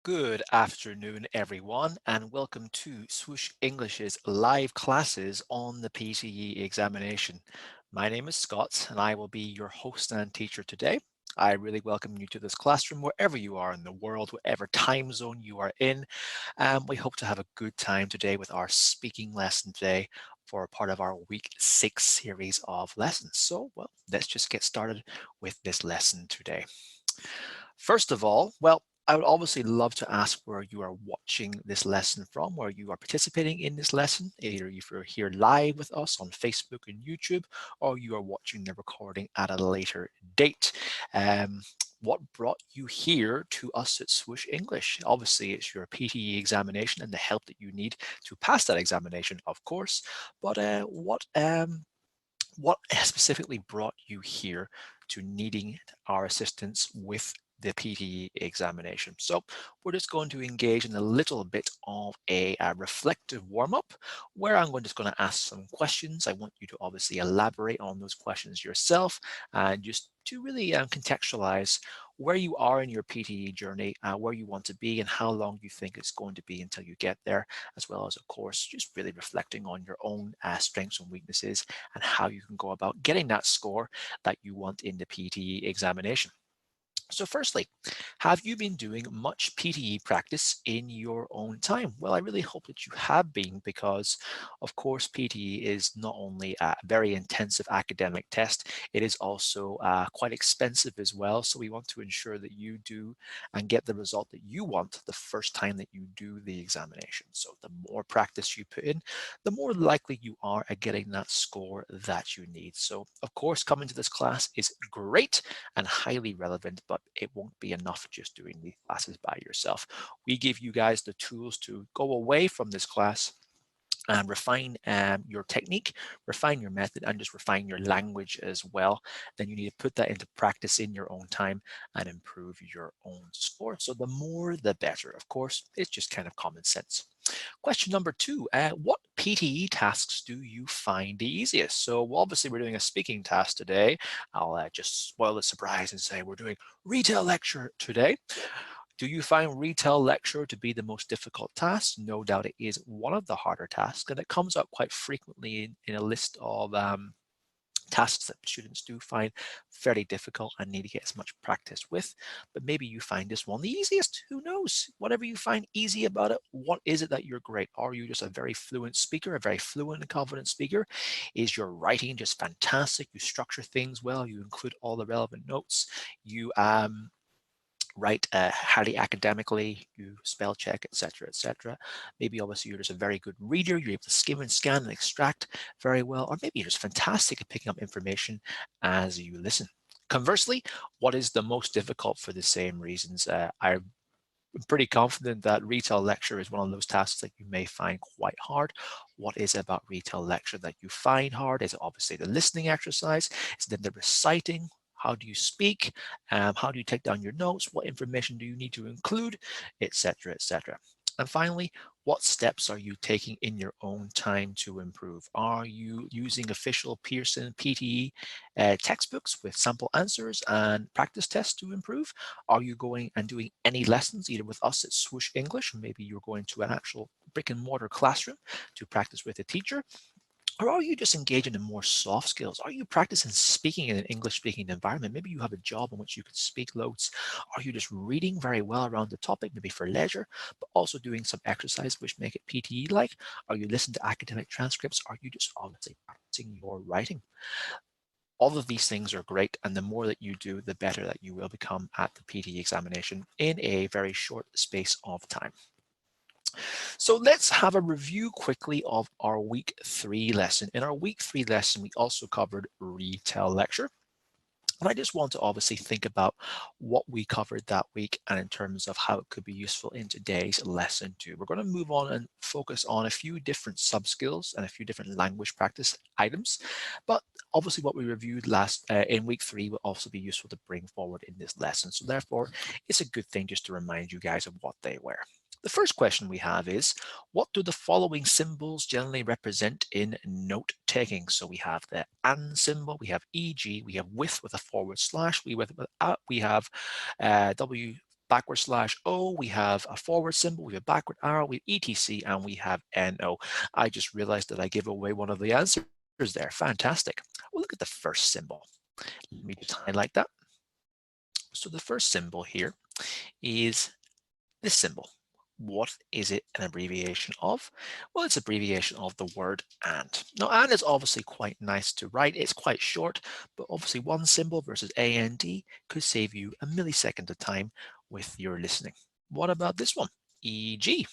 Good afternoon, everyone, and welcome to Swoosh English's live classes on the PTE examination. My name is Scott, and I will be your host and teacher today. I really welcome you to this classroom wherever you are in the world, whatever time zone you are in. We hope to have a good time today with our speaking lesson today for part of our week 6 series of lessons. So, well, let's just get started with this lesson today. First of all, well, I would obviously love to ask where you are watching this lesson from, where you are participating in this lesson, either if you're here live with us on Facebook and YouTube, or you are watching the recording at a later date. What brought you here to us at Swoosh English? Obviously, it's your PTE examination and the help that you need to pass that examination, of course. But what specifically brought you here to needing our assistance with the PTE examination? So we're just going to engage in a little bit of a reflective warm-up where I'm just going to ask some questions. I want you to obviously elaborate on those questions yourself and just to really contextualize where you are in your PTE journey, where you want to be and how long you think it's going to be until you get there, as well as, of course, just really reflecting on your own strengths and weaknesses and how you can go about getting that score that you want in the PTE examination. So firstly, have you been doing much PTE practice in your own time? Well, I really hope that you have been because, of course, PTE is not only a very intensive academic test, it is also quite expensive as well. So we want to ensure that you do and get the result that you want the first time that you do the examination. So the more practice you put in, the more likely you are at getting that score that you need. So, of course, coming to this class is great and highly relevant, but it won't be enough just doing these classes by yourself. We give you guys the tools to go away from this class and refine your technique, refine your method, and just refine your language as well. Then you need to put that into practice in your own time and improve your own score. So the more, the better. Of course, it's just kind of common sense. Question number 2, what PTE tasks do you find the easiest? So obviously we're doing a speaking task today. I'll just spoil the surprise and say we're doing RETELL lecture today. Do you find RETELL lecture to be the most difficult task? No doubt it is one of the harder tasks, and it comes up quite frequently in a list of tasks that students do find fairly difficult and need to get as much practice with. But maybe you find this one the easiest. Who knows? Whatever you find easy about it, what is it that you're great? Are you just a very fluent speaker, a very fluent and confident speaker? Is your writing just fantastic? You structure things well, you include all the relevant notes, you write highly academically, you spell check, etc., etc. Maybe obviously you're just a very good reader, you're able to skim and scan and extract very well, or maybe you're just fantastic at picking up information as you listen. Conversely, what is the most difficult for the same reasons? I'm pretty confident that RETELL lecture is one of those tasks that you may find quite hard. What is it about RETELL lecture that you find hard? Is it obviously the listening exercise? Is it the reciting? How do you speak? How do you take down your notes? What information do you need to include? Etc., etc. And finally, what steps are you taking in your own time to improve? Are you using official Pearson PTE textbooks with sample answers and practice tests to improve? Are you going and doing any lessons either with us at Swoosh English, maybe you're going to an actual brick and mortar classroom to practice with a teacher? Or are you just engaging in more soft skills? Are you practicing speaking in an English speaking environment? Maybe you have a job in which you can speak loads. Are you just reading very well around the topic, maybe for leisure, but also doing some exercise which make it PTE like? Are you listening to academic transcripts? Are you just obviously practicing your writing? All of these things are great, and the more that you do, the better that you will become at the PTE examination in a very short space of time. So let's have a review quickly of our week 3 lesson. In our week 3 lesson, we also covered RETELL lecture. And I just want to obviously think about what we covered that week and in terms of how it could be useful in today's lesson too. We're going to move on and focus on a few different sub-skills and a few different language practice items. But obviously what we reviewed last in week 3 will also be useful to bring forward in this lesson. So therefore, it's a good thing just to remind you guys of what they were. The first question we have is, what do the following symbols generally represent in note taking? So we have the and symbol, we have e.g., we have with a forward slash, we have /O, we have a forward symbol, we have a backward arrow, we have ETC, and we have NO. I just realized that I gave away one of the answers there. Fantastic. Well, look at the first symbol. Let me just highlight that. So the first symbol here is this symbol. What is it an abbreviation of? Well, it's abbreviation of the word and. Now, and is obviously quite nice to write. It's quite short, but obviously one symbol versus AND could save you a millisecond of time with your listening. What about this one? EG.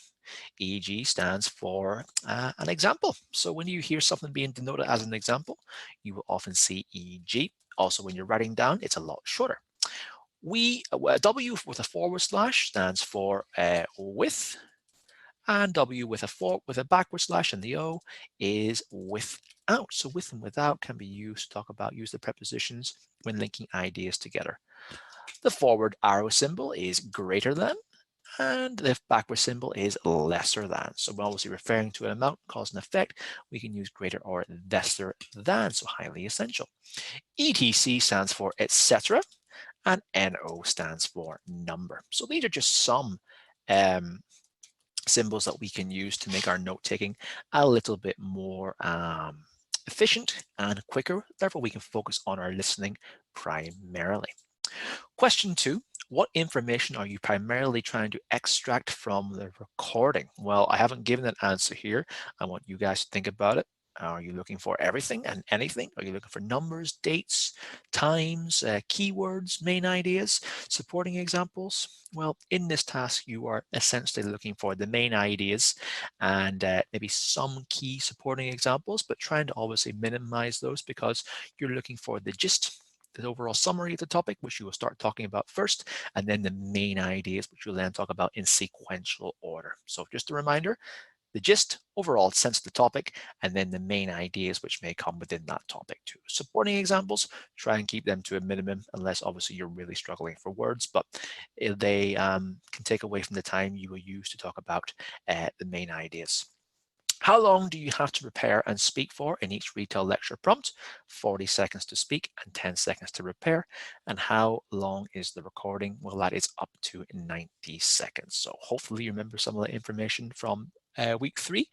EG stands for an example. So when you hear something being denoted as an example, you will often see EG. Also, when you're writing down, it's a lot shorter. W with a forward slash stands for with, and W with a backward slash and the O is without. So with and without can be used to use the prepositions when linking ideas together. The forward arrow symbol is greater than, and the backward symbol is lesser than. So we're obviously referring to an amount, cause and effect. We can use greater or lesser than, so highly essential. ETC stands for etc. and NO stands for number. So these are just some symbols that we can use to make our note-taking a little bit more efficient and quicker. Therefore, we can focus on our listening primarily. Question 2, what information are you primarily trying to extract from the recording? Well, I haven't given an answer here. I want you guys to think about it. Are you looking for everything and anything? Are you looking for numbers, dates, times, keywords, main ideas, supporting examples? Well, in this task, you are essentially looking for the main ideas and maybe some key supporting examples, but trying to obviously minimize those because you're looking for the gist, the overall summary of the topic, which you will start talking about first, and then the main ideas, which you'll then talk about in sequential order. So just a reminder, the gist, overall sense of the topic, and then the main ideas which may come within that topic too. Supporting examples, try and keep them to a minimum unless obviously you're really struggling for words, but they can take away from the time you will use to talk about the main ideas. How long do you have to prepare and speak for in each RETELL lecture prompt? 40 seconds to speak and 10 seconds to prepare. And how long is the recording? Well, that is up to 90 seconds. So hopefully you remember some of the information from week 3.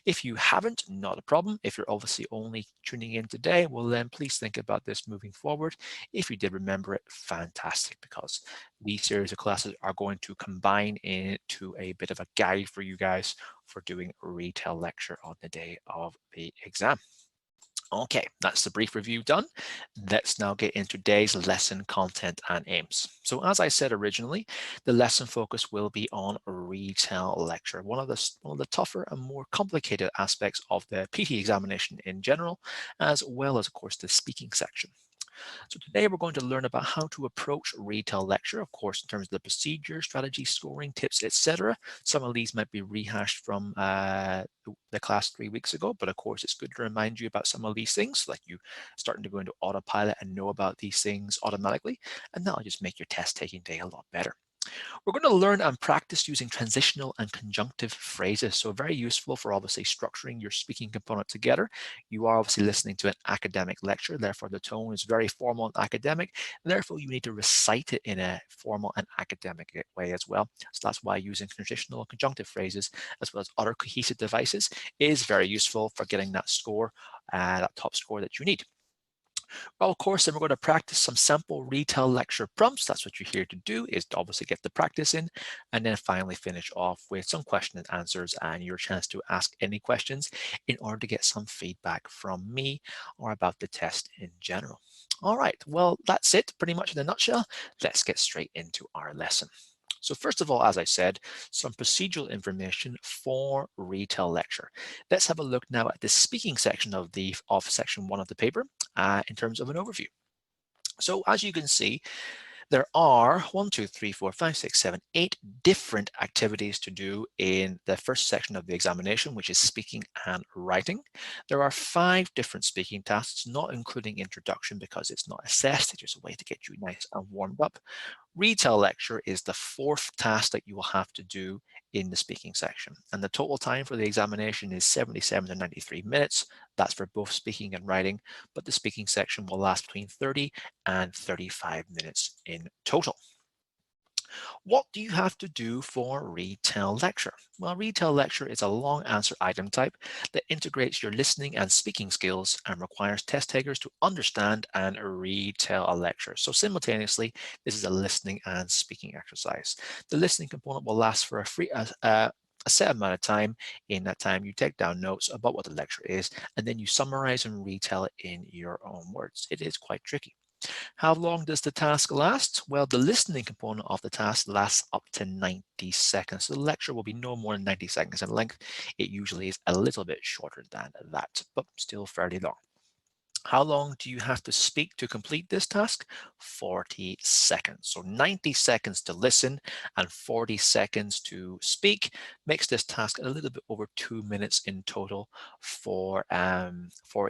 If you haven't, not a problem. If you're obviously only tuning in today, well then please think about this moving forward. If you did remember it, fantastic, because these series of classes are going to combine into a bit of a guide for you guys for doing a RETELL lecture on the day of the exam. Okay, that's the brief review done. Let's now get into today's lesson content and aims. So as I said originally, the lesson focus will be on RETELL lecture, one of the tougher and more complicated aspects of the PTE examination in general, as well as, of course, the speaking section. So today we're going to learn about how to approach RETELL lecture, of course, in terms of the procedure, strategy, scoring, tips, etc. Some of these might be rehashed from the class 3 weeks ago, but of course it's good to remind you about some of these things so that you starting to go into autopilot and know about these things automatically, and that'll just make your test taking day a lot better. We're going to learn and practice using transitional and conjunctive phrases. So very useful for obviously structuring your speaking component together. You are obviously listening to an academic lecture, therefore the tone is very formal and academic. Therefore, you need to recite it in a formal and academic way as well. So that's why using transitional and conjunctive phrases, as well as other cohesive devices, is very useful for getting that score, that top score that you need. Well, of course, then we're going to practice some sample RETELL lecture prompts. That's what you're here to do, is to obviously get the practice in, and then finally finish off with some question and answers and your chance to ask any questions in order to get some feedback from me or about the test in general. All right, well, that's it pretty much in a nutshell. Let's get straight into our lesson. So first of all, as I said, some procedural information for RETELL lecture. Let's have a look now at the speaking section of section 1 of the paper in terms of an overview. So as you can see, there are 1, 2, 3, 4, 5, 6, 7, 8 different activities to do in the first section of the examination, which is speaking and writing. There are 5 different speaking tasks, not including introduction because it's not assessed. It's just a way to get you nice and warmed up. RETELL lecture is the 4th task that you will have to do in the speaking section. And the total time for the examination is 77 to 93 minutes. That's for both speaking and writing, but the speaking section will last between 30 and 35 minutes in total. What do you have to do for RETELL lecture? Well, RETELL lecture is a long answer item type that integrates your listening and speaking skills and requires test takers to understand and retell a lecture. So simultaneously, this is a listening and speaking exercise. The listening component will last for a set amount of time. In that time, you take down notes about what the lecture is, and then you summarize and retell it in your own words. It is quite tricky. How long does the task last? Well, the listening component of the task lasts up to 90 seconds. So the lecture will be no more than 90 seconds in length. It usually is a little bit shorter than that, but still fairly long. How long do you have to speak to complete this task? 40 seconds. So 90 seconds to listen and 40 seconds to speak makes this task a little bit over 2 minutes in total for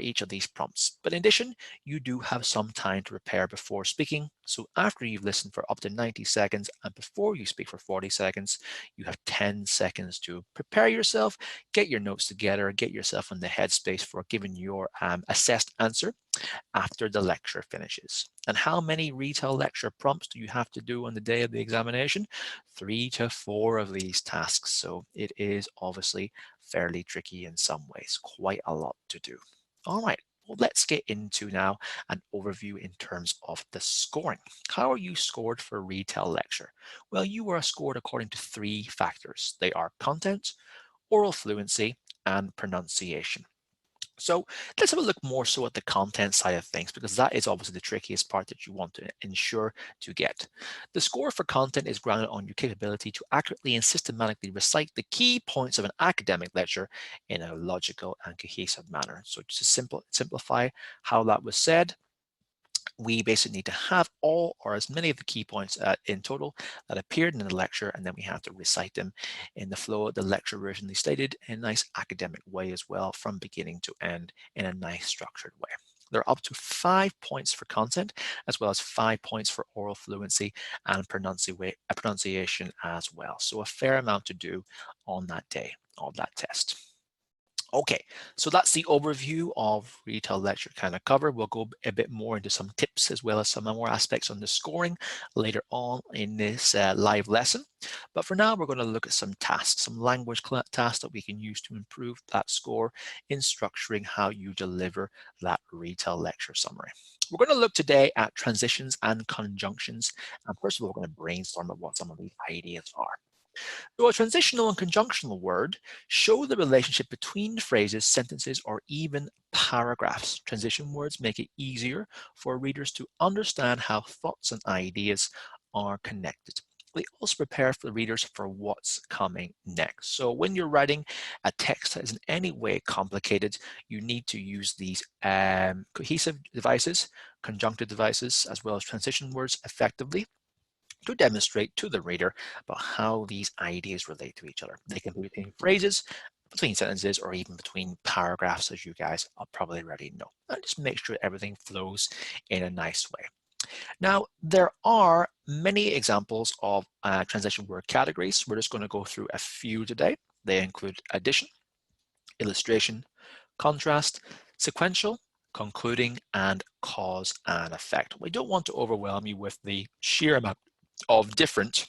each of these prompts. But in addition, you do have some time to prepare before speaking. So after you've listened for up to 90 seconds and before you speak for 40 seconds, you have 10 seconds to prepare yourself, get your notes together, get yourself in the headspace for giving your assessed answer after the lecture finishes. And how many RETELL lecture prompts do you have to do on the day of the examination? 3 to 4 of these tasks. So it is obviously fairly tricky in some ways, quite a lot to do. All right. Well, let's get into now an overview in terms of the scoring. How are you scored for RETELL lecture? Well, you are scored according to 3 factors. They are content, oral fluency, and pronunciation. So let's have a look more so at the content side of things, because that is obviously the trickiest part that you want to ensure to get. The score for content is grounded on your capability to accurately and systematically recite the key points of an academic lecture in a logical and cohesive manner. So just to simplify how that was said, we basically need to have all or as many of the key points in total that appeared in the lecture, and then we have to recite them in the flow of the lecture originally stated in a nice academic way as well, from beginning to end in a nice structured way. There are up to 5 points for content, as well as 5 points for oral fluency and pronunciation as well. So a fair amount to do on that day of that test. Okay, so that's the overview of RETELL lecture kind of covered. We'll go a bit more into some tips as well as some more aspects on the scoring later on in this live lesson. But for now, we're going to look at some tasks, some language tasks that we can use to improve that score in structuring how you deliver that RETELL lecture summary. We're going to look today at transitions and conjunctions. And first of all, we're going to brainstorm at what some of these ideas are. So a transitional and conjunctional word show the relationship between phrases, sentences, or even paragraphs. Transition words make it easier for readers to understand how thoughts and ideas are connected. They also prepare the readers for what's coming next. So when you're writing a text that is in any way complicated, you need to use these cohesive devices, conjunctive devices, as well as transition words effectively to demonstrate to the reader about how these ideas relate to each other. They can be between phrases, between sentences, or even between paragraphs, as you guys probably already know. And just make sure everything flows in a nice way. Now, there are many examples of transition word categories. We're just going to go through a few today. They include addition, illustration, contrast, sequential, concluding, and cause and effect. We don't want to overwhelm you with the sheer amount of different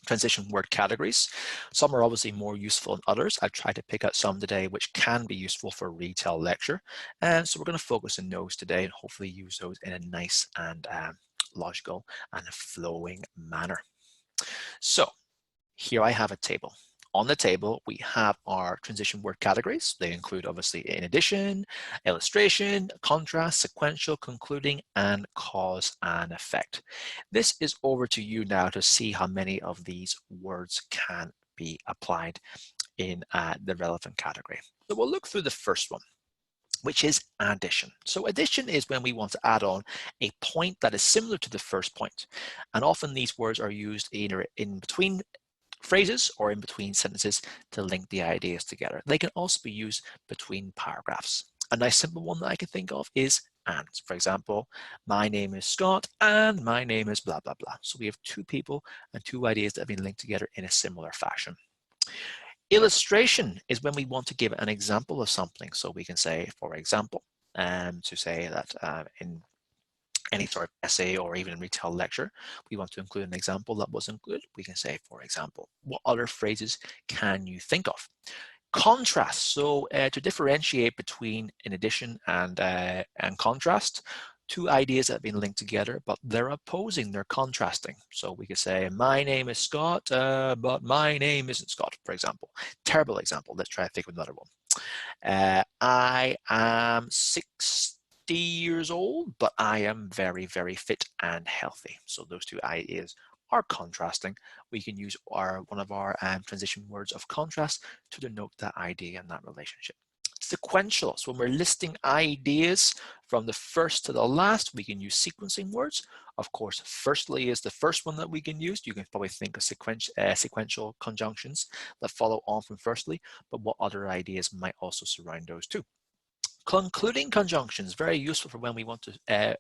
transition word categories. Some are obviously more useful than others. I've tried to pick out some today which can be useful for RETELL lecture. And so we're going to focus on those today and hopefully use those in a nice and logical and flowing manner. So here I have a table. On the table, we have our transition word categories. They include obviously in addition, illustration, contrast, sequential, concluding, and cause and effect. This is over to you now to see how many of these words can be applied in the relevant category. So we'll look through the first one, which is addition. So addition is when we want to add on a point that is similar to the first point. And often these words are used either in between phrases or in between sentences to link the ideas together. They can also be used between paragraphs. A nice simple one that I can think of is and. For example, my name is Scott and my name is blah, blah, blah. So we have two people and two ideas that have been linked together in a similar fashion. Illustration is when we want to give an example of something. So we can say, for example, to say that in any sort of essay or even RETELL lecture, we want to include an example that was included. We can say, for example, what other phrases can you think of? Contrast. So to differentiate between in addition and contrast, two ideas that have been linked together, but they're opposing, they're contrasting. So we could say, my name is Scott, but my name isn't Scott, for example. Terrible example. Let's try to think of another one. I am 60 years old, but I am very, very fit and healthy. So those two ideas are contrasting. We can use one of our transition words of contrast to denote that idea and that relationship. Sequential. So when we're listing ideas from the first to the last, we can use sequencing words. Of course, firstly is the first one that we can use. You can probably think of sequential conjunctions that follow on from firstly, but what other ideas might also surround those too. Concluding conjunctions, very useful for when we want to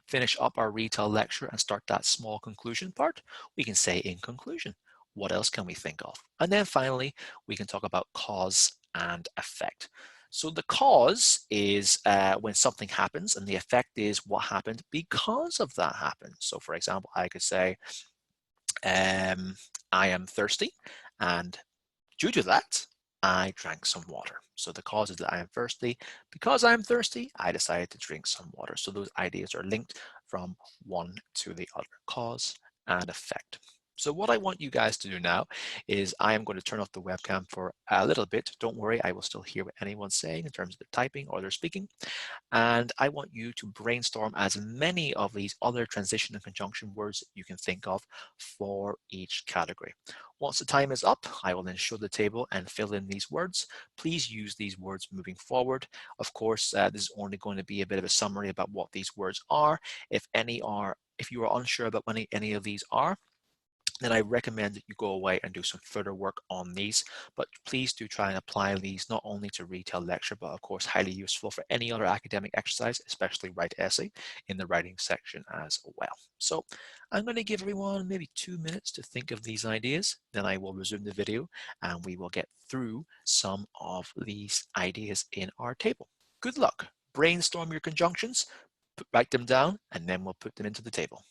finish up our RETELL lecture and start that small conclusion part. We can say in conclusion. What else can we think of? And then finally, we can talk about cause and effect. So the cause is when something happens, and the effect is what happened because of that happened. So for example, I could say, I am thirsty, and due to that, I drank some water. So the cause is that I am thirsty. Because I am thirsty, I decided to drink some water. So those ideas are linked from one to the other, cause and effect. So what I want you guys to do now is I am going to turn off the webcam for a little bit. Don't worry, I will still hear what anyone's saying in terms of the typing or their speaking. And I want you to brainstorm as many of these other transition and conjunction words you can think of for each category. Once the time is up, I will then show the table and fill in these words. Please use these words moving forward. Of course, this is only going to be a bit of a summary about what these words are. If you are unsure about what any of these are, then I recommend that you go away and do some further work on these. But please do try and apply these not only to RETELL lecture, but of course highly useful for any other academic exercise, especially write essay in the writing section as well. So I'm going to give everyone maybe 2 minutes to think of these ideas. Then I will resume the video and we will get through some of these ideas in our table. Good luck. Brainstorm your conjunctions, write them down, and then we'll put them into the table.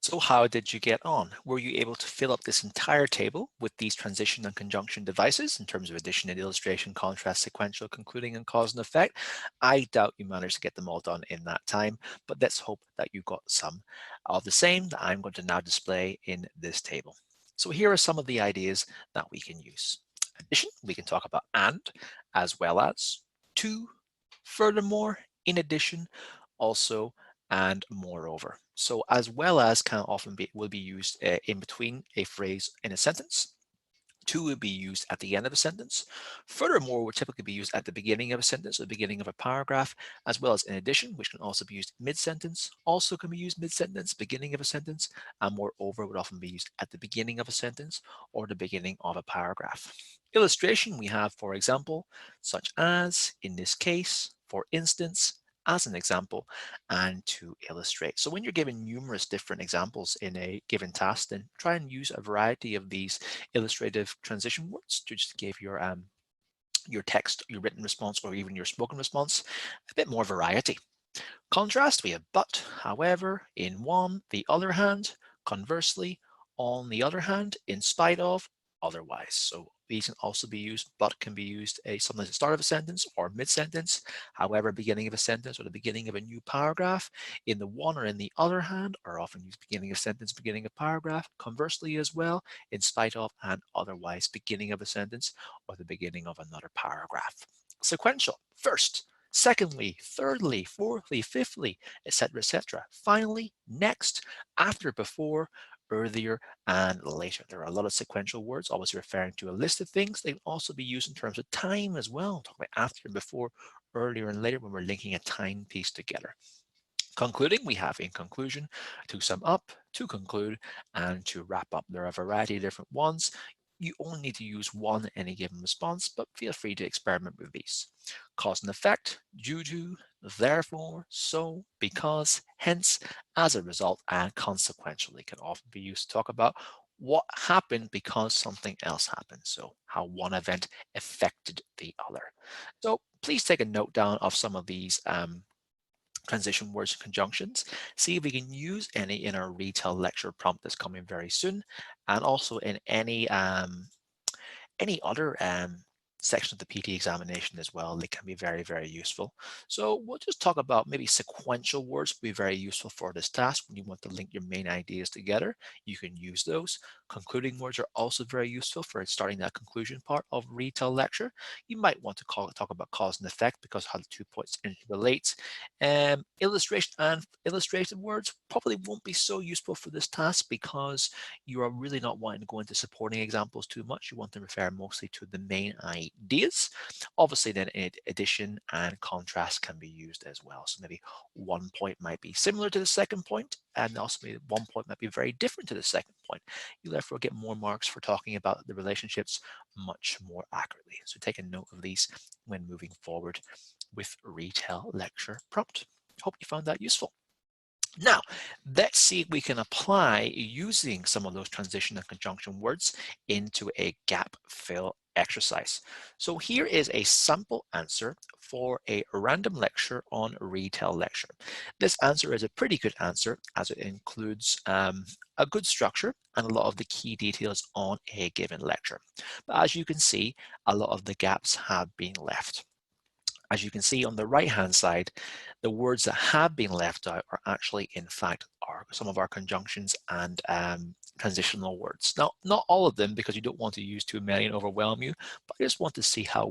So how did you get on? Were you able to fill up this entire table with these transition and conjunction devices in terms of addition and illustration, contrast, sequential, concluding, and cause and effect? I doubt you managed to get them all done in that time, but let's hope that you got some of the same that I'm going to now display in this table. So here are some of the ideas that we can use. Addition, we can talk about and, as well as, to, furthermore, in addition, also, and moreover. So as well as can often will be used in between a phrase in a sentence. To would be used at the end of a sentence. Furthermore would typically be used at the beginning of a sentence or the beginning of a paragraph, as well as in addition, which can also be used mid-sentence, also can be used mid-sentence, beginning of a sentence, and moreover would often be used at the beginning of a sentence or the beginning of a paragraph. Illustration we have, for example, such as, in this case, for instance, as an example, and to illustrate. So when you're given numerous different examples in a given task, then try and use a variety of these illustrative transition words to just give your text, your written response, or even your spoken response a bit more variety. Contrast, we have but, however, in one, the other hand, conversely, on the other hand, in spite of, otherwise. So these can also be used, but can be used sometimes at the start of a sentence or mid-sentence, however, beginning of a sentence or the beginning of a new paragraph. In the one or in the other hand are often used beginning of sentence, beginning of paragraph, conversely as well, in spite of and otherwise, beginning of a sentence or the beginning of another paragraph. Sequential, first, secondly, thirdly, fourthly, fifthly, etc., etc. Finally, next, after, before, earlier, and later. There are a lot of sequential words, always referring to a list of things. They can also be used in terms of time as well. Talk about after, before, earlier, and later when we're linking a time piece together. Concluding, we have in conclusion, to sum up, to conclude, and to wrap up. There are a variety of different ones. You only need to use one in any given response, but feel free to experiment with these. Cause and effect, due to, therefore, so, because, hence, as a result, and consequentially can often be used to talk about what happened because something else happened. So how one event affected the other. So please take a note down of some of these transition words and conjunctions. See if we can use any in our RETELL lecture prompt that's coming very soon, and also in any other section of the PT examination as well. They can be very, very useful. So we'll just talk about maybe sequential words will be very useful for this task. When you want to link your main ideas together, you can use those. Concluding words are also very useful for starting that conclusion part of RETELL lecture. You might want to talk about cause and effect because how the 2 points interrelate. Illustration and illustrative words probably won't be so useful for this task because you are really not wanting to go into supporting examples too much. You want to refer mostly to the main ideas. Obviously, then addition and contrast can be used as well. So maybe one point might be similar to the second point, and also maybe one point might be very different to the second point. You therefore get more marks for talking about the relationships much more accurately. So take a note of these when moving forward with RETELL lecture prompt. Hope you found that useful. Now, let's see if we can apply using some of those transition and conjunction words into a gap fill exercise. So here is a sample answer for a random lecture on RETELL lecture. This answer is a pretty good answer as it includes a good structure and a lot of the key details on a given lecture. But as you can see, a lot of the gaps have been left. As you can see on the right-hand side, the words that have been left out are actually, in fact, some of our conjunctions and transitional words. Now, not all of them, because you don't want to use too many and overwhelm you, but I just want to see how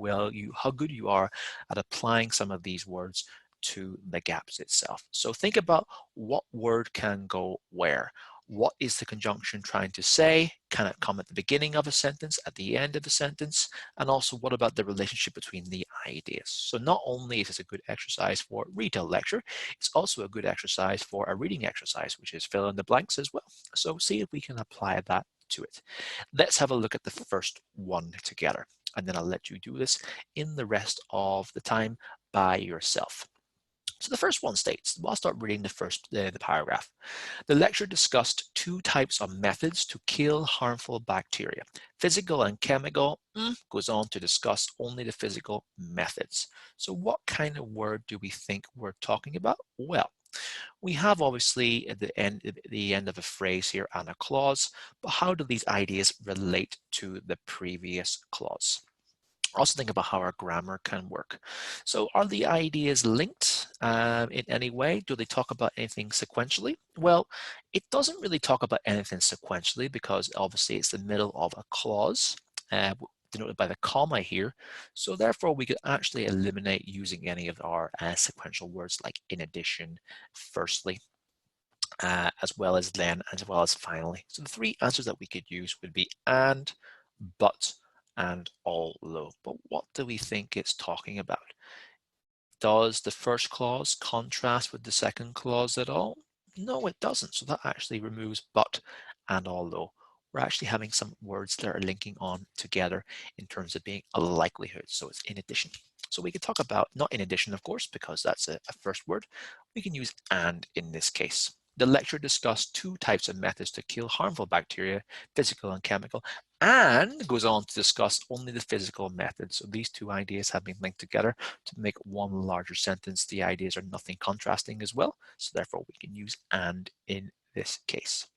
good you are at applying some of these words to the gaps itself. So think about what word can go where. What is the conjunction trying to say? Can it come at the beginning of a sentence, at the end of a sentence? And also, what about the relationship between the ideas? So not only is this a good exercise for RETELL lecture, it's also a good exercise for a reading exercise, which is fill in the blanks as well. So see if we can apply that to it. Let's have a look at the first one together, and then I'll let you do this in the rest of the time by yourself. So the first one states, well, I'll start reading the paragraph. The lecture discussed 2 types of methods to kill harmful bacteria, physical and chemical. Goes on to discuss only the physical methods. So what kind of word do we think we're talking about? Well, We have obviously at the end of a phrase here and a clause, but how do these ideas relate to the previous clause? Also think about how our grammar can work. So are the ideas linked in any way? Do they talk about anything sequentially? Well, it doesn't really talk about anything sequentially because obviously it's the middle of a clause denoted by the comma here. So therefore we could actually eliminate using any of our sequential words like in addition, firstly, as well as then, as well as finally. So the three answers that we could use would be and, but, and although. But what do we think it's talking about? Does the first clause contrast with the second clause at all? No, it doesn't. So that actually removes but and although. We're actually having some words that are linking on together in terms of being a likelihood. So it's in addition. So we could talk about, not in addition, of course, because that's a first word. We can use and in this case. The lecture discussed two types of methods to kill harmful bacteria, physical and chemical, and goes on to discuss only the physical method. So these two ideas have been linked together to make one larger sentence. The ideas are nothing contrasting as well, so therefore we can use and in this case.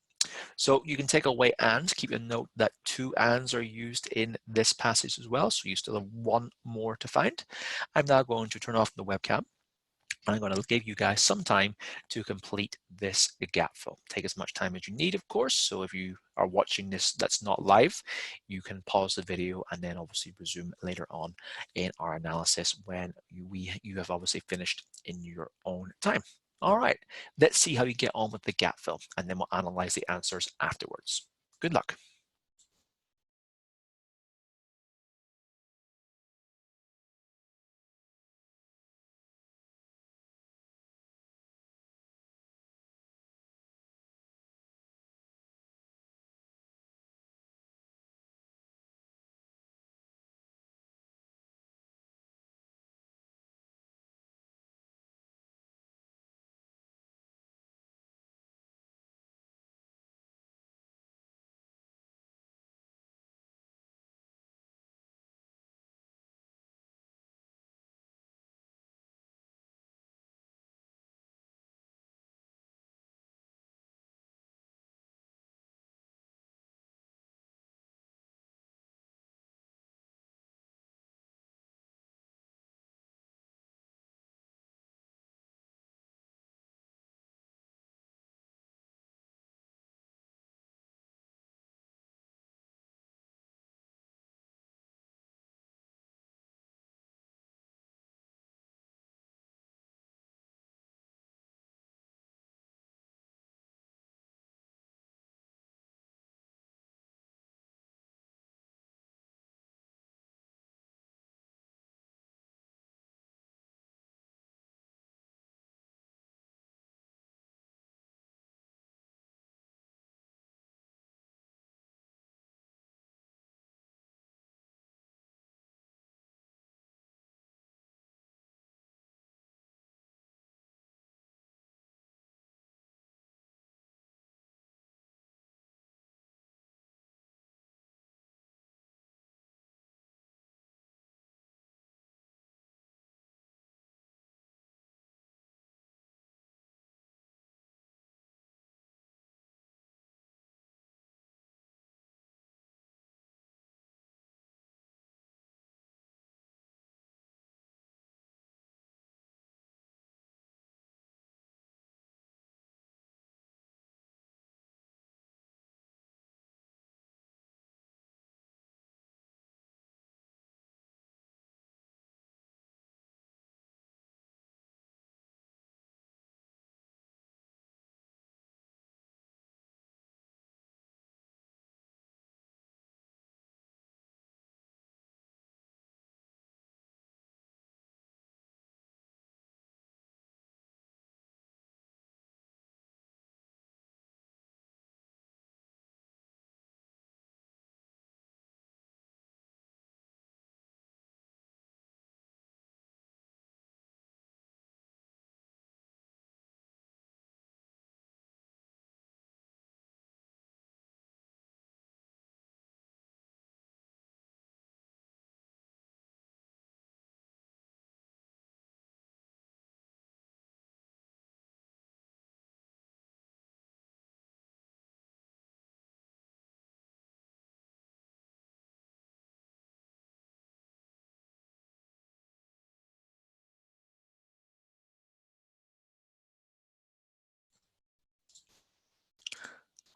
So you can take away and, keep a note that two ands are used in this passage as well, so you still have one more to find. I'm now going to turn off the webcam. I'm going to give you guys some time to complete this gap fill. Take as much time as you need, of course. So if you are watching this that's not live, you can pause the video and then obviously resume later on in our analysis when you have obviously finished in your own time. All right, let's see how you get on with the gap fill, and then we'll analyze the answers afterwards. Good luck.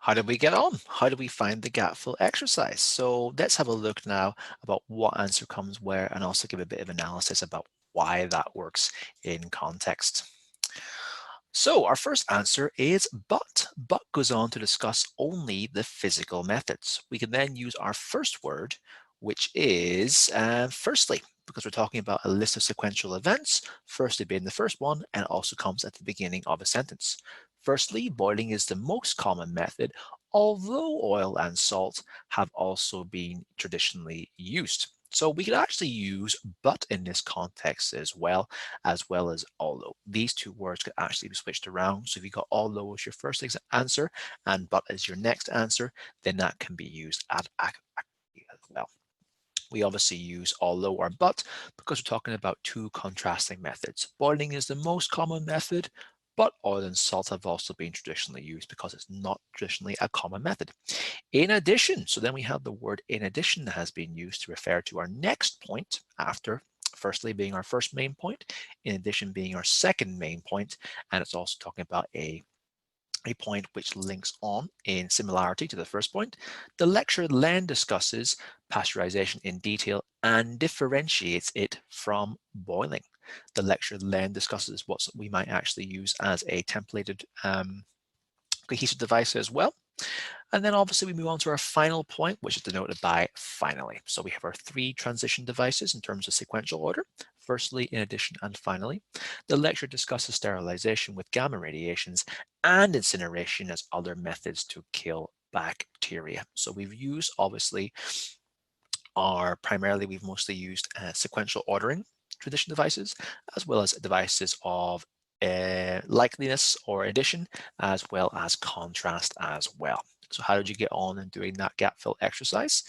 How did we get on? How do we find the gap fill exercise? So let's have a look now about what answer comes where and also give a bit of analysis about why that works in context. So our first answer is but. But goes on to discuss only the physical methods. We can then use our first word, which is firstly, because we're talking about a list of sequential events, firstly being the first one, and it also comes at the beginning of a sentence. Firstly, boiling is the most common method, although oil and salt have also been traditionally used. So we could actually use but in this context as well as although. These two words could actually be switched around. So if you got although as your first answer and but as your next answer, then that can be used as well. We obviously use although or but because we're talking about two contrasting methods. Boiling is the most common method, but oil and salt have also been traditionally used because it's not traditionally a common method. In addition, so then we have the word in addition that has been used to refer to our next point after firstly being our first main point, in addition being our second main point, and it's also talking about a point which links on in similarity to the first point. The lecture then discusses pasteurization in detail and differentiates it from boiling. The lecture then discusses what we might actually use as a templated cohesive device as well. And then obviously we move on to our final point, which is denoted by finally. So we have our three transition devices in terms of sequential order. Firstly, in addition, and finally. The lecture discusses sterilization with gamma radiations and incineration as other methods to kill bacteria. So we've used, obviously, we've mostly used sequential ordering transition devices, as well as devices of likeliness or addition, as well as contrast as well. So how did you get on in doing that gap fill exercise?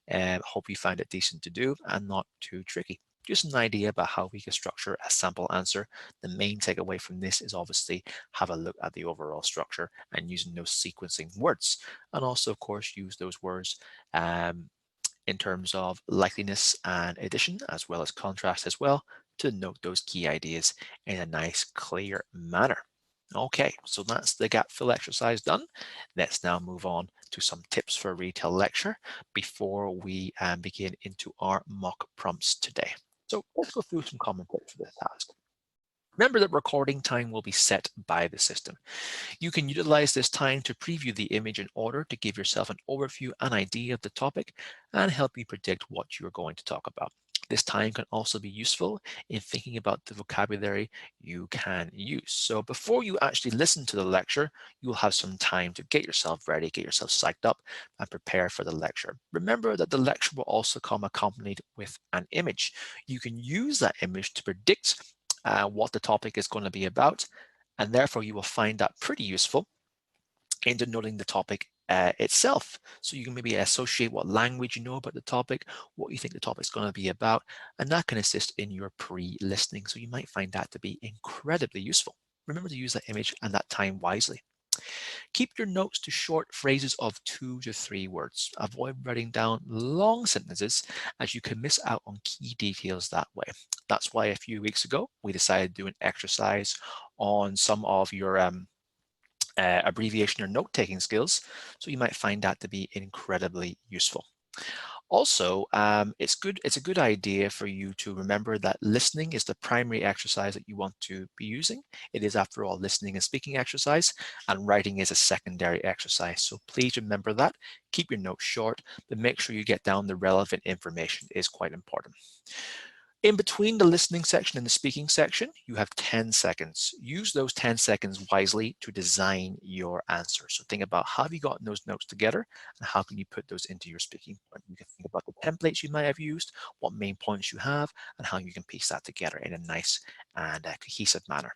Hope you find it decent to do and not too tricky. Just an idea about how we can structure a sample answer. The main takeaway from this is obviously have a look at the overall structure and using those sequencing words. And also, of course, use those words in terms of likeliness and addition, as well as contrast as well, to note those key ideas in a nice, clear manner. Okay, so that's the gap fill exercise done. Let's now move on to some tips for a RETELL lecture before we begin into our mock prompts today. So let's go through some common tips for this task. Remember that recording time will be set by the system. You can utilize this time to preview the image in order to give yourself an overview and idea of the topic and help you predict what you're going to talk about. This time can also be useful in thinking about the vocabulary you can use. So before you actually listen to the lecture, you'll have some time to get yourself ready, get yourself psyched up and prepare for the lecture. Remember that the lecture will also come accompanied with an image. You can use that image to predict what the topic is going to be about, and therefore you will find that pretty useful in denoting the topic itself. So you can maybe associate what language you know about the topic, what you think the topic is going to be about, and that can assist in your pre-listening. So you might find that to be incredibly useful. Remember to use that image and that time wisely. Keep your notes to short phrases of 2 to 3 words. Avoid writing down long sentences as you can miss out on key details that way. That's why a few weeks ago, we decided to do an exercise on some of your abbreviation or note-taking skills. So you might find that to be incredibly useful. Also, it's a good idea for you to remember that listening is the primary exercise that you want to be using. It is, after all, listening and speaking exercise, and writing is a secondary exercise. So please remember that. Keep your notes short, but make sure you get down the relevant information. It is quite important. In between the listening section and the speaking section, you have 10 seconds. Use those 10 seconds wisely to design your answer. So think about how have you gotten those notes together and how can you put those into your speaking point. You can think about the templates you might have used, what main points you have, and how you can piece that together in a nice and cohesive manner.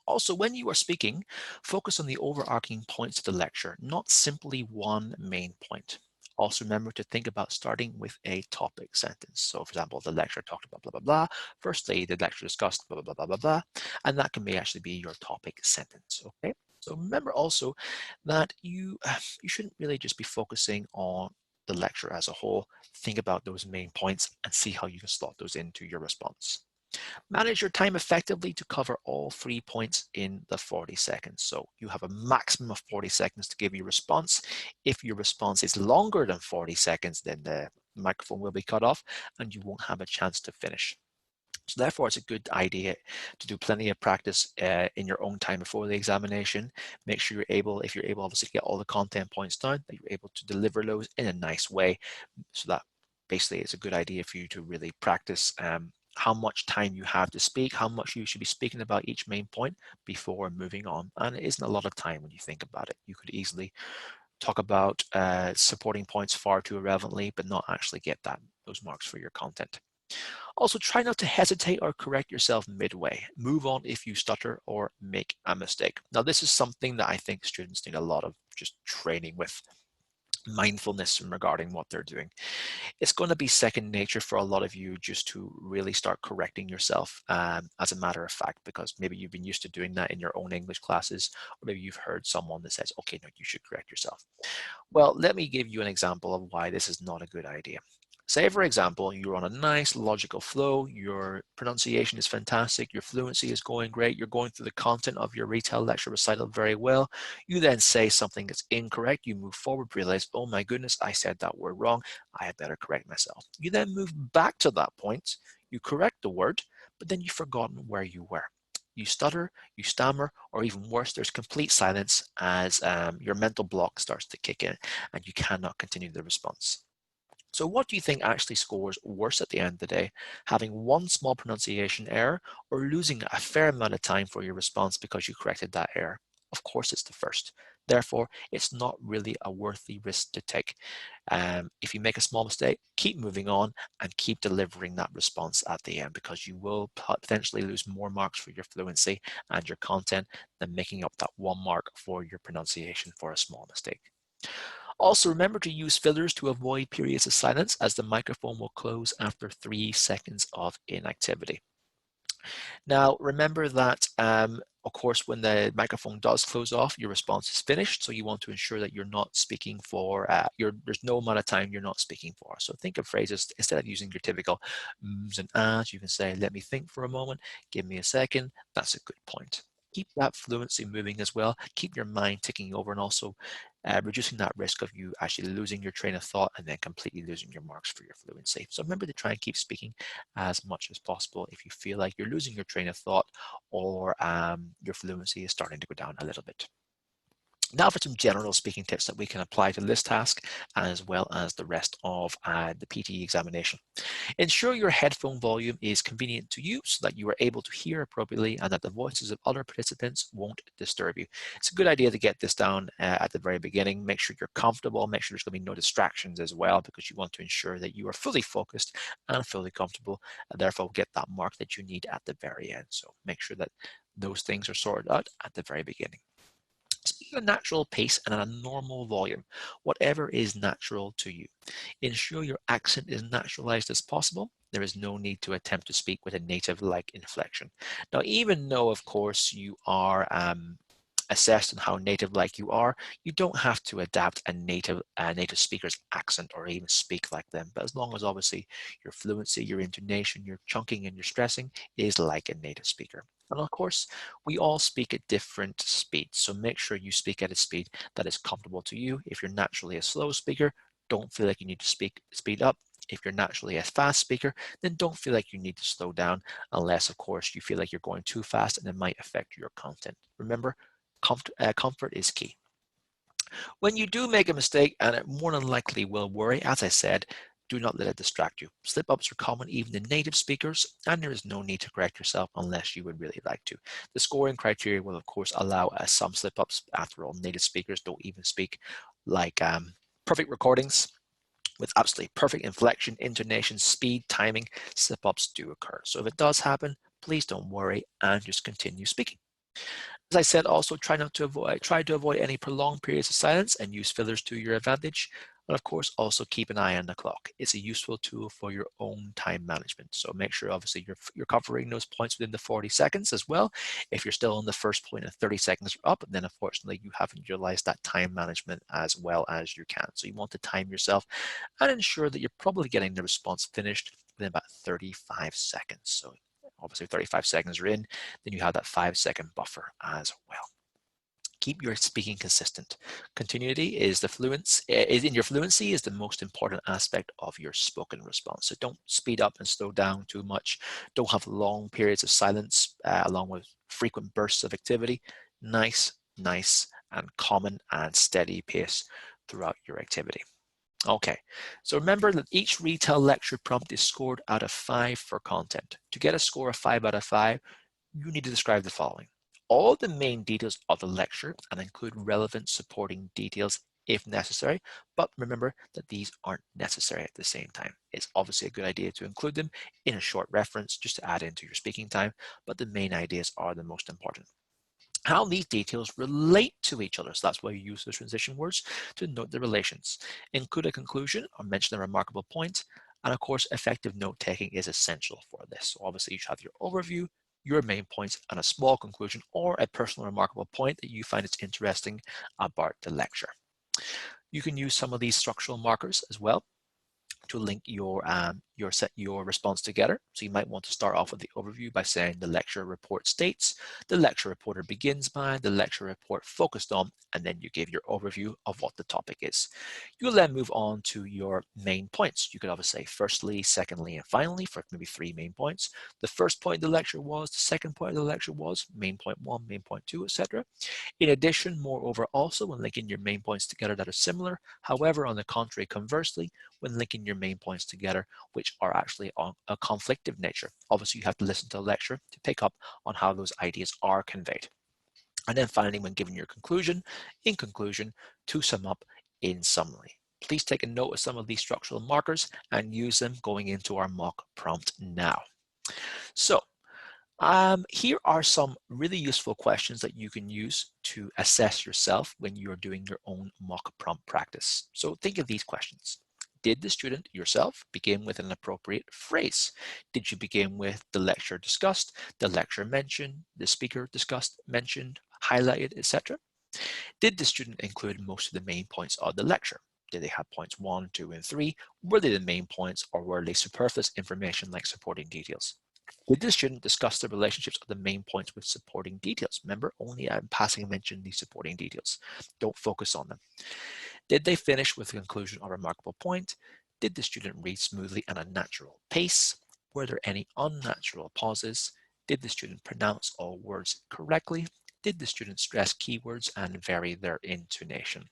Also, when you are speaking, focus on the overarching points of the lecture, not simply one main point. Also remember to think about starting with a topic sentence. So for example, the lecture talked about blah, blah, blah. Firstly, the lecture discussed blah, blah, blah, blah, blah, and that can actually be your topic sentence, okay? So remember also that you shouldn't really just be focusing on the lecture as a whole. Think about those main points and see how you can slot those into your response. Manage your time effectively to cover all 3 points in the 40 seconds. So you have a maximum of 40 seconds to give your response. If your response is longer than 40 seconds, then the microphone will be cut off and you won't have a chance to finish. So therefore, it's a good idea to do plenty of practice in your own time before the examination. Make sure you're able, if you're able obviously to get all the content points down, that you're able to deliver those in a nice way. So that basically it's a good idea for you to really practice how much time you have to speak, how much you should be speaking about each main point before moving on. And it isn't a lot of time when you think about it. You could easily talk about supporting points far too irrelevantly, but not actually get those marks for your content. Also, try not to hesitate or correct yourself midway. Move on if you stutter or make a mistake. Now, this is something that I think students need a lot of just training with, mindfulness regarding what they're doing. It's going to be second nature for a lot of you just to really start correcting yourself as a matter of fact, because maybe you've been used to doing that in your own English classes, or maybe you've heard someone that says, okay, no, you should correct yourself. Well, let me give you an example of why this is not a good idea. Say, for example, you're on a nice logical flow, your pronunciation is fantastic, your fluency is going great, you're going through the content of your RETELL lecture recital very well. You then say something that's incorrect, you move forward, realize, oh my goodness, I said that word wrong, I had better correct myself. You then move back to that point, you correct the word, but then you've forgotten where you were. You stutter, you stammer, or even worse, there's complete silence as your mental block starts to kick in and you cannot continue the response. So what do you think actually scores worse at the end of the day? Having one small pronunciation error or losing a fair amount of time for your response because you corrected that error? Of course, it's the first. Therefore, it's not really a worthy risk to take. If you make a small mistake, keep moving on and keep delivering that response at the end, because you will potentially lose more marks for your fluency and your content than making up that 1 mark for your pronunciation for a small mistake. Also, remember to use fillers to avoid periods of silence, as the microphone will close after 3 seconds of inactivity. Now, remember that, of course, when the microphone does close off, your response is finished. So you want to ensure that you're not speaking for, there's no amount of time you're not speaking for. So think of phrases, instead of using your typical ums and ahs, you can say, let me think for a moment, give me a second. That's a good point. Keep that fluency moving as well. Keep your mind ticking over, and also reducing that risk of you actually losing your train of thought and then completely losing your marks for your fluency. So remember to try and keep speaking as much as possible if you feel like you're losing your train of thought or your fluency is starting to go down a little bit. Now for some general speaking tips that we can apply to this task as well as the rest of the PTE examination. Ensure your headphone volume is convenient to you so that you are able to hear appropriately and that the voices of other participants won't disturb you. It's a good idea to get this down at the very beginning. Make sure you're comfortable. Make sure there's going to be no distractions as well, because you want to ensure that you are fully focused and fully comfortable, and therefore get that mark that you need at the very end. So make sure that those things are sorted out at the very beginning. Speak at a natural pace and at a normal volume, whatever is natural to you. Ensure your accent is naturalized as possible. There is no need to attempt to speak with a native-like inflection. Now, even though, of course, you are assessed on how native-like you are, you don't have to adapt a native speaker's accent or even speak like them. But as long as obviously your fluency, your intonation, your chunking, and your stressing is like a native speaker. And of course, we all speak at different speeds, so make sure you speak at a speed that is comfortable to you. If you're naturally a slow speaker, don't feel like you need to speed up. If you're naturally a fast speaker, then don't feel like you need to slow down, unless, of course, you feel like you're going too fast and it might affect your content. Remember, comfort is key. When you do make a mistake, and it more than likely will worry, as I said, do not let it distract you. Slip-ups are common even in native speakers, and there is no need to correct yourself unless you would really like to. The scoring criteria will, of course, allow some slip-ups. After all, native speakers don't even speak like perfect recordings with absolutely perfect inflection, intonation, speed, timing. Slip-ups do occur. So if it does happen, please don't worry and just continue speaking. As I said, also try to avoid any prolonged periods of silence and use fillers to your advantage. And of course, also keep an eye on the clock. It's a useful tool for your own time management. So make sure obviously you're covering those points within the 40 seconds as well. If you're still on the first point and 30 seconds are up, then unfortunately you haven't utilized that time management as well as you can. So you want to time yourself and ensure that you're probably getting the response finished within about 35 seconds. So Obviously 35 seconds are in, then you have that 5-second buffer as well. Keep your speaking consistent. Continuity is in your fluency is the most important aspect of your spoken response. So don't speed up and slow down too much. Don't have long periods of silence along with frequent bursts of activity. Nice and common and steady pace throughout your activity. Okay, so remember that each RETELL lecture prompt is scored out of 5 for content. To get a score of 5 out of 5, you need to describe the following: all the main details of the lecture and include relevant supporting details if necessary, but remember that these aren't necessary at the same time. It's obviously a good idea to include them in a short reference just to add into your speaking time, but the main ideas are the most important. How these details relate to each other. So that's why you use those transition words to note the relations. Include a conclusion or mention a remarkable point. And of course, effective note taking is essential for this. So obviously you have your overview, your main points, and a small conclusion or a personal remarkable point that you find is interesting about the lecture. You can use some of these structural markers as well to link your response together. So you might want to start off with the overview by saying the lecture report states, the lecture reporter begins by, the lecture report focused on, and then you give your overview of what the topic is. You'll then move on to your main points. You could obviously say firstly, secondly, and finally for maybe 3 main points. The first point of the lecture was, the second point of the lecture was, main point 1, main point 2, etc. In addition, moreover, also when linking your main points together that are similar, however, on the contrary, conversely, when linking your main points together, which are actually on a conflictive nature. Obviously, you have to listen to the lecture to pick up on how those ideas are conveyed. And then finally, when giving your conclusion, in conclusion, to sum up in summary. Please take a note of some of these structural markers and use them going into our mock prompt now. So, here are some really useful questions that you can use to assess yourself when you're doing your own mock prompt practice. So think of these questions. Did the student yourself begin with an appropriate phrase? Did you begin with the lecture discussed, the lecture mentioned, the speaker discussed, mentioned, highlighted, etc.? Did the student include most of the main points of the lecture? Did they have points 1, 2, and 3? Were they the main points or were they superfluous information like supporting details? Did the student discuss the relationships of the main points with supporting details? Remember, only I'm passing mention these supporting details. Don't focus on them. Did they finish with a conclusion or remarkable point? Did the student read smoothly at a natural pace? Were there any unnatural pauses? Did the student pronounce all words correctly? Did the student stress keywords and vary their intonation?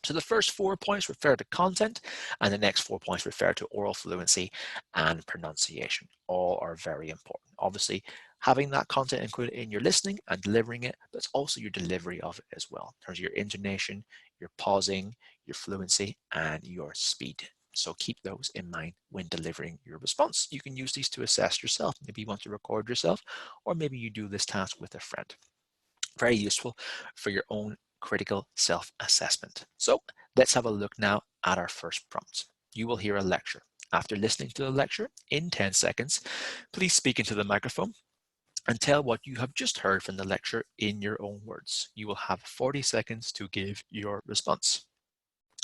So the first 4 points refer to content, and the next 4 points refer to oral fluency and pronunciation. All are very important. Obviously, having that content included in your listening and delivering it, but it's also your delivery of it as well, in terms of your intonation, your pausing, your fluency, and your speed. So keep those in mind when delivering your response. You can use these to assess yourself. Maybe you want to record yourself, or maybe you do this task with a friend. Very useful for your own critical self-assessment. So let's have a look now at our first prompt. You will hear a lecture. After listening to the lecture, in 10 seconds, please speak into the microphone and tell what you have just heard from the lecture in your own words. You will have 40 seconds to give your response.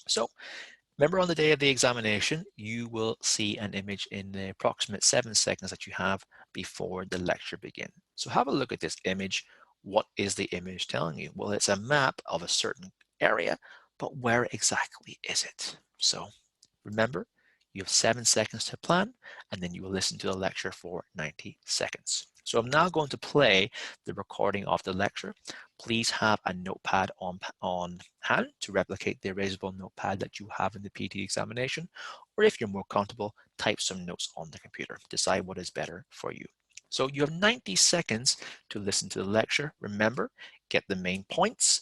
So remember, on the day of the examination, you will see an image in the approximate 7 seconds that you have before the lecture begins. So have a look at this image. What is the image telling you? Well, it's a map of a certain area, but where exactly is it? So remember, you have 7 seconds to plan, and then you will listen to the lecture for 90 seconds. So I'm now going to play the recording of the lecture. Please have a notepad on hand to replicate the erasable notepad that you have in the PTE examination, or if you're more comfortable, type some notes on the computer. Decide what is better for you. So you have 90 seconds to listen to the lecture. Remember, get the main points,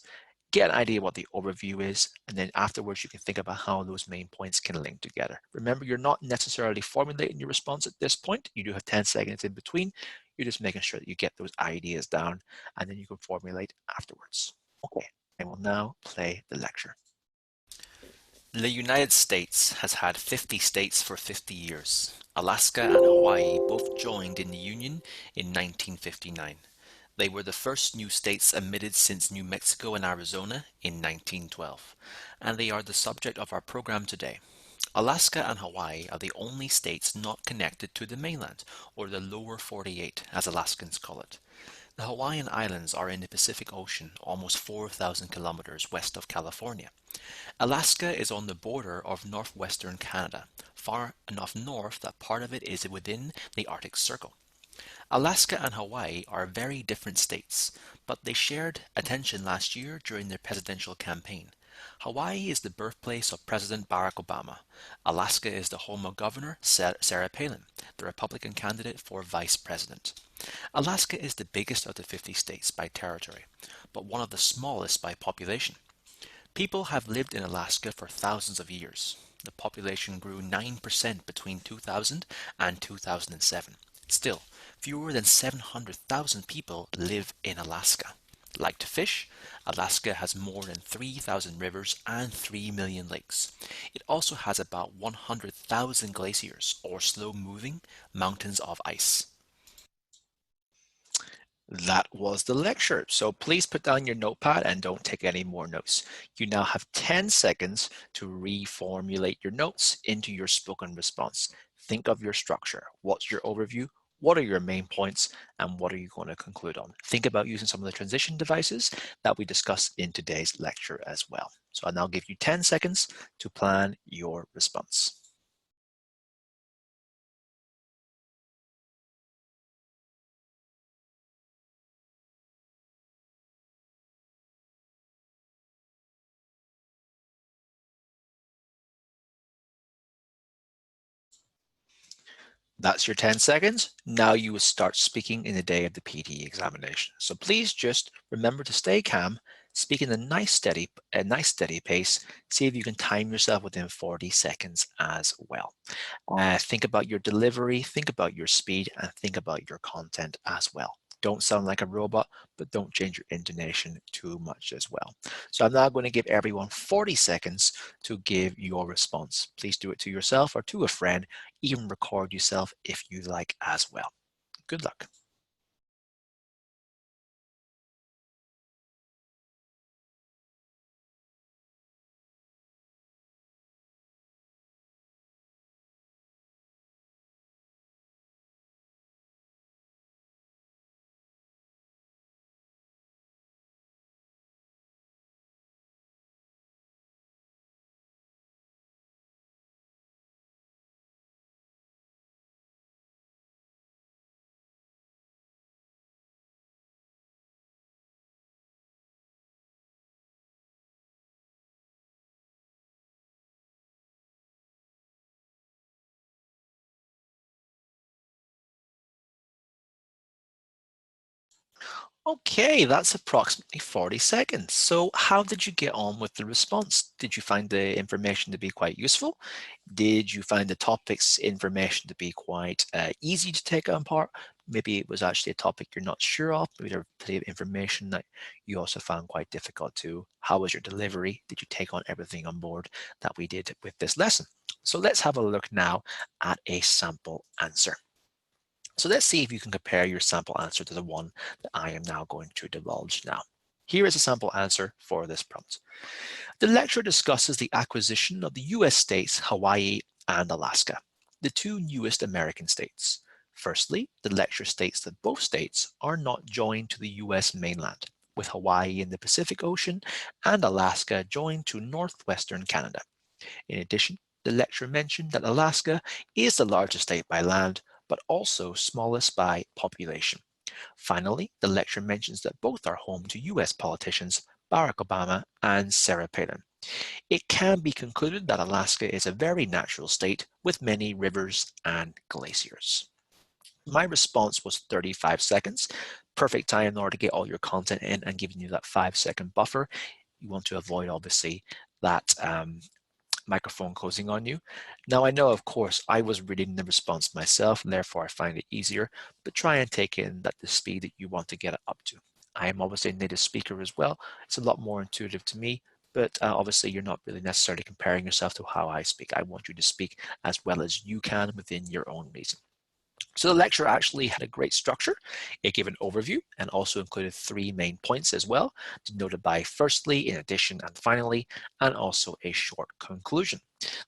get an idea what the overview is, and then afterwards you can think about how those main points can link together. Remember, you're not necessarily formulating your response at this point. You do have 10 seconds in between. You're just making sure that you get those ideas down, and then you can formulate afterwards. Okay, I will now play the lecture. The United States has had 50 states for 50 years. Alaska and Hawaii both joined in the Union in 1959. They were the first new states admitted since New Mexico and Arizona in 1912, and they are the subject of our program today. Alaska and Hawaii are the only states not connected to the mainland, or the lower 48, as Alaskans call it. The Hawaiian Islands are in the Pacific Ocean, almost 4,000 kilometers west of California. Alaska is on the border of northwestern Canada, far enough north that part of it is within the Arctic Circle. Alaska and Hawaii are very different states, but they shared attention last year during their presidential campaign. Hawaii is the birthplace of President Barack Obama. Alaska is the home of Governor Sarah Palin, the Republican candidate for vice president. Alaska is the biggest of the 50 states by territory, but one of the smallest by population. People have lived in Alaska for thousands of years. The population grew 9% between 2000 and 2007. Still, fewer than 700,000 people live in Alaska. Like to fish, Alaska has more than 3,000 rivers and 3 million lakes. It also has about 100,000 glaciers, or slow-moving mountains of ice. That was the lecture. So please put down your notepad and don't take any more notes. You now have 10 seconds to reformulate your notes into your spoken response. Think of your structure. What's your overview? What are your main points? And what are you going to conclude on? Think about using some of the transition devices that we discussed in today's lecture as well. So I'll now give you 10 seconds to plan your response. That's your 10 seconds. Now you will start speaking in the day of the PTE examination. So please just remember to stay calm, speak in a nice steady pace. See if you can time yourself within 40 seconds as well. Think about your delivery, think about your speed, and think about your content as well. Don't sound like a robot, but don't change your intonation too much as well. So I'm now going to give everyone 40 seconds to give your response. Please do it to yourself or to a friend, even record yourself if you like as well. Good luck. Okay, that's approximately 40 seconds. So how did you get on with the response? Did you find the information to be quite useful? Did you find the topics information to be quite easy to take on part? Maybe it was actually a topic you're not sure of. Maybe there were plenty of information that you also found quite difficult too. How was your delivery? Did you take on everything on board that we did with this lesson? So let's have a look now at a sample answer. So let's see if you can compare your sample answer to the one that I am now going to divulge now. Here is a sample answer for this prompt. The lecture discusses the acquisition of the US states Hawaii and Alaska, the two newest American states. Firstly, the lecture states that both states are not joined to the US mainland, with Hawaii in the Pacific Ocean and Alaska joined to northwestern Canada. In addition, the lecture mentioned that Alaska is the largest state by land, but also smallest by population. Finally, the lecture mentions that both are home to US politicians Barack Obama and Sarah Palin. It can be concluded that Alaska is a very natural state with many rivers and glaciers. My response was 35 seconds. Perfect time in order to get all your content in and giving you that 5-second buffer. You want to avoid, obviously, that microphone closing on you. Now I know, of course, I was reading the response myself, and therefore I find it easier, but try and take in that the speed that you want to get it up to. I am obviously a native speaker as well. It's a lot more intuitive to me, but obviously you're not really necessarily comparing yourself to how I speak. I want you to speak as well as you can within your own reason. So the lecture actually had a great structure. It gave an overview and also included 3 main points as well, denoted by firstly, in addition, and finally, and also a short conclusion.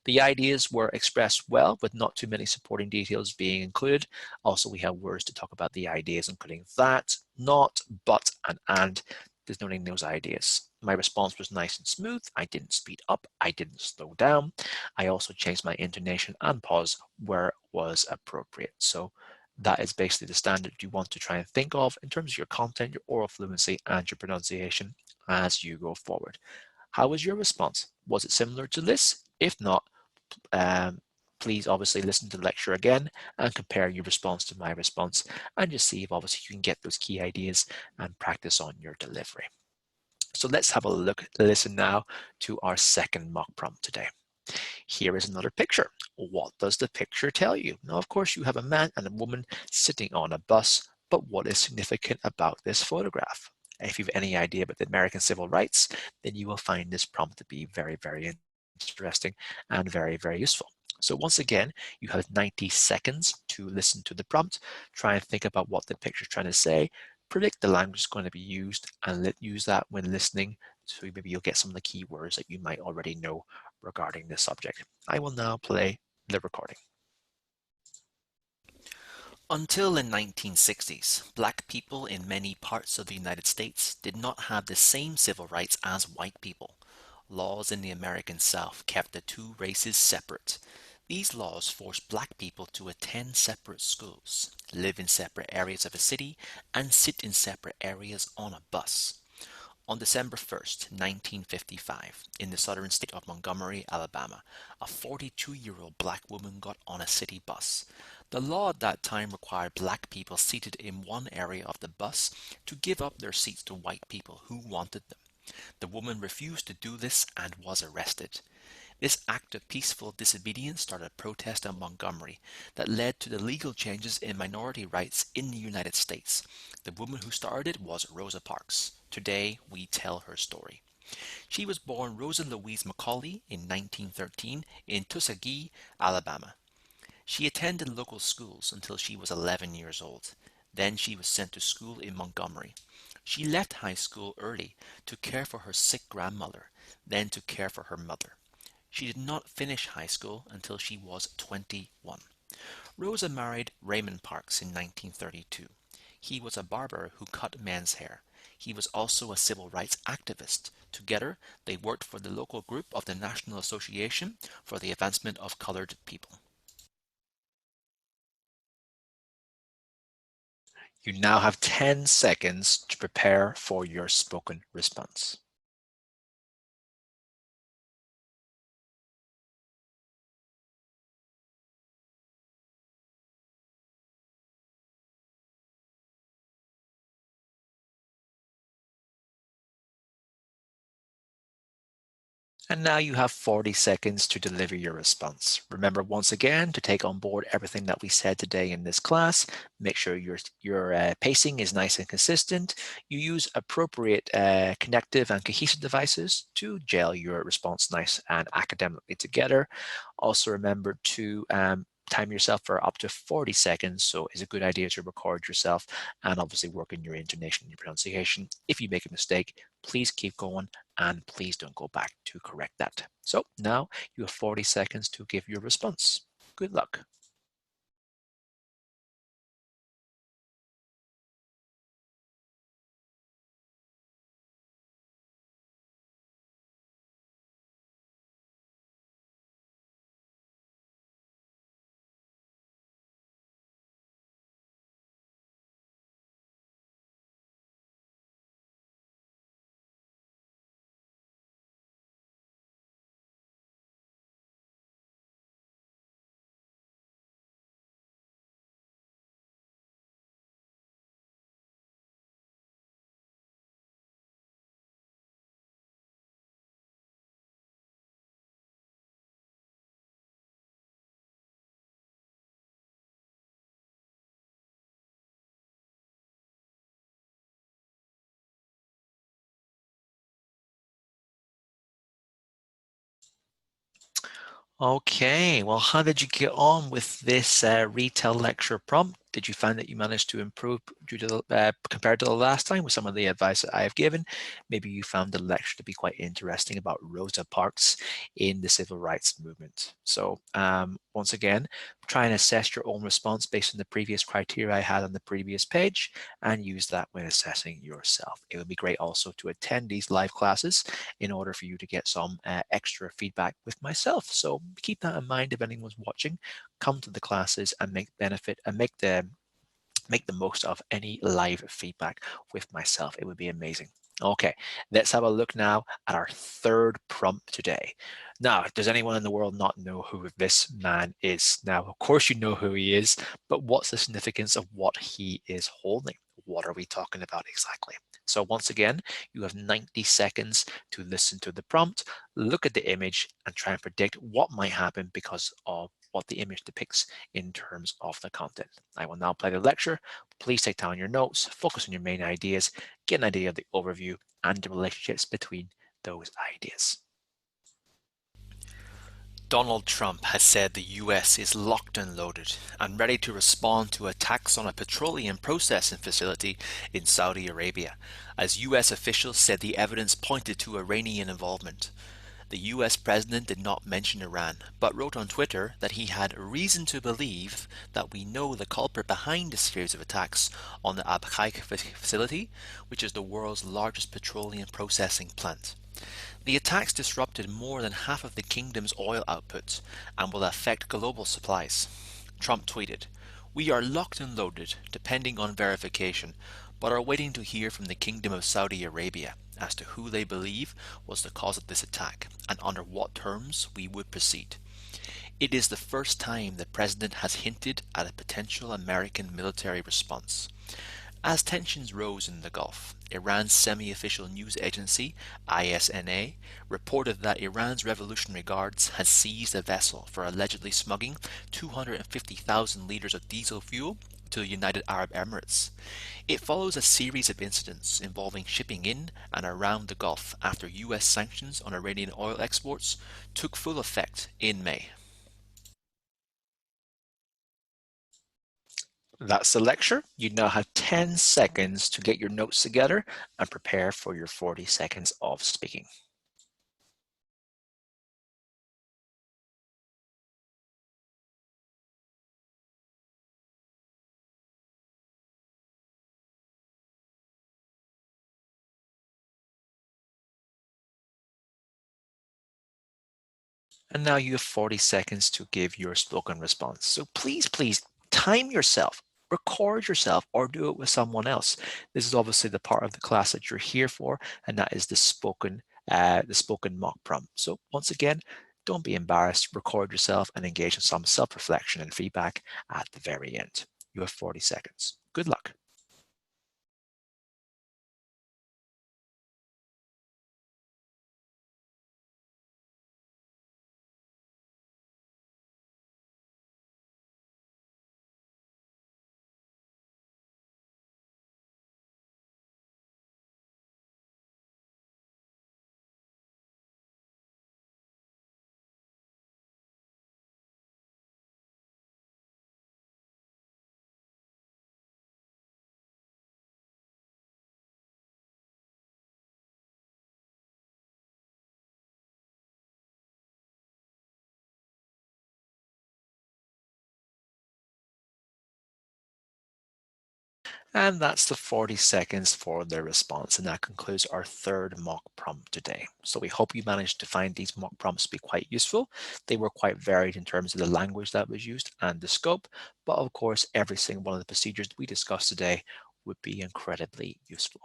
The ideas were expressed well with not too many supporting details being included. Also, we have words to talk about the ideas, including that, not, but, and, denoting those ideas. My response was nice and smooth. I didn't speed up. I didn't slow down. I also changed my intonation and pause where it was appropriate. So that is basically the standard you want to try and think of in terms of your content, your oral fluency, and your pronunciation as you go forward. How was your response? Was it similar to this? If not, please obviously listen to the lecture again and compare your response to my response and just see if obviously you can get those key ideas and practice on your delivery. So let's have a listen now to our second mock prompt today. Here is another picture. What does the picture tell you? Now, of course, you have a man and a woman sitting on a bus, but what is significant about this photograph? If you have any idea about the American civil rights, then you will find this prompt to be very, very interesting and very, very useful. So once again, you have 90 seconds to listen to the prompt, try and think about what the picture is trying to say, predict the language is going to be used, and use that when listening. So maybe you'll get some of the key words that you might already know regarding this subject. I will now play the recording. Until the 1960s, black people in many parts of the United States did not have the same civil rights as white people. Laws in the American South kept the two races separate. These laws forced black people to attend separate schools, live in separate areas of a city, and sit in separate areas on a bus. On December 1st, 1955, in the southern state of Montgomery, Alabama, a 42-year-old black woman got on a city bus. The law at that time required black people seated in one area of the bus to give up their seats to white people who wanted them. The woman refused to do this and was arrested. This act of peaceful disobedience started a protest in Montgomery that led to the legal changes in minority rights in the United States. The woman who started it was Rosa Parks. Today, we tell her story. She was born Rosa Louise McCauley in 1913 in Tuskegee, Alabama. She attended local schools until she was 11 years old. Then she was sent to school in Montgomery. She left high school early to care for her sick grandmother, then to care for her mother. She did not finish high school until she was 21. Rosa married Raymond Parks in 1932. He was a barber who cut men's hair. He was also a civil rights activist. Together, they worked for the local group of the National Association for the Advancement of Colored People. You now have 10 seconds to prepare for your spoken response. And now you have 40 seconds to deliver your response. Remember once again to take on board everything that we said today in this class. Make sure your pacing is nice and consistent. You use appropriate connective and cohesive devices to gel your response nice and academically together. Also remember to time yourself for up to 40 seconds. So it's a good idea to record yourself and obviously work in your intonation and your pronunciation. If you make a mistake, please keep going and please don't go back to correct that. So now you have 40 seconds to give your response. Good luck. Okay, well, how did you get on with this RETELL lecture prompt? Did you find that you managed to improve due to compared to the last time with some of the advice that I have given? Maybe you found the lecture to be quite interesting about Rosa Parks in the civil rights movement. So once again, try and assess your own response based on the previous criteria I had on the previous page and use that when assessing yourself. It would be great also to attend these live classes in order for you to get some extra feedback with myself. So keep that in mind if anyone's watching. Come to the classes and make the most of any live feedback with myself. It would be amazing. Okay, let's have a look now at our third prompt today. Now, does anyone in the world not know who this man is? Now, of course you know who he is, but what's the significance of what he is holding? What are we talking about exactly? So once again, you have 90 seconds to listen to the prompt, look at the image, and try and predict what might happen because of what the image depicts in terms of the content. I will now play the lecture. Please take down your notes, focus on your main ideas, get an idea of the overview and the relationships between those ideas. Donald Trump has said the US is locked and loaded and ready to respond to attacks on a petroleum processing facility in Saudi Arabia, as US officials said the evidence pointed to Iranian involvement. The US president did not mention Iran, but wrote on Twitter that he had reason to believe that we know the culprit behind a series of attacks on the Abqaiq facility, which is the world's largest petroleum processing plant. The attacks disrupted more than half of the kingdom's oil output and will affect global supplies. Trump tweeted, "We are locked and loaded, depending on verification, but are waiting to hear from the Kingdom of Saudi Arabia as to who they believe was the cause of this attack and under what terms we would proceed." It is the first time the president has hinted at a potential American military response. As tensions rose in the Gulf, Iran's semi-official news agency, ISNA, reported that Iran's Revolutionary Guards had seized a vessel for allegedly smuggling 250,000 litres of diesel fuel to the United Arab Emirates. It follows a series of incidents involving shipping in and around the Gulf after US sanctions on Iranian oil exports took full effect in May. That's the lecture. You now have 10 seconds to get your notes together and prepare for your 40 seconds of speaking. And now you have 40 seconds to give your spoken response. So please, please time yourself, record yourself, or do it with someone else. This is obviously the part of the class that you're here for, and that is the spoken mock prompt. So once again, don't be embarrassed, record yourself and engage in some self-reflection and feedback at the very end. You have 40 seconds. Good luck. And that's the 40 seconds for their response. And that concludes our third mock prompt today. So we hope you managed to find these mock prompts to be quite useful. They were quite varied in terms of the language that was used and the scope. But of course, every single one of the procedures we discussed today would be incredibly useful.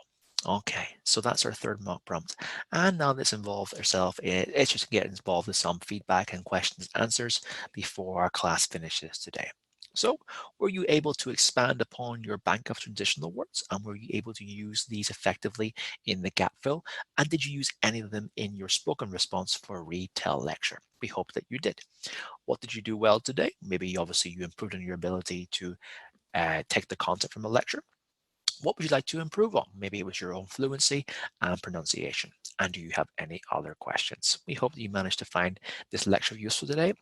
Okay, so that's our third mock prompt. And now let's involve ourselves. It's just to get involved with some feedback and questions and answers before our class finishes today. So were you able to expand upon your bank of traditional words, and were you able to use these effectively in the gap fill? And did you use any of them in your spoken response for a RETELL lecture? We hope that you did. What did you do well today? Maybe obviously you improved on your ability to take the content from a lecture. What would you like to improve on? Maybe it was your own fluency and pronunciation. And do you have any other questions? We hope that you managed to find this lecture useful today.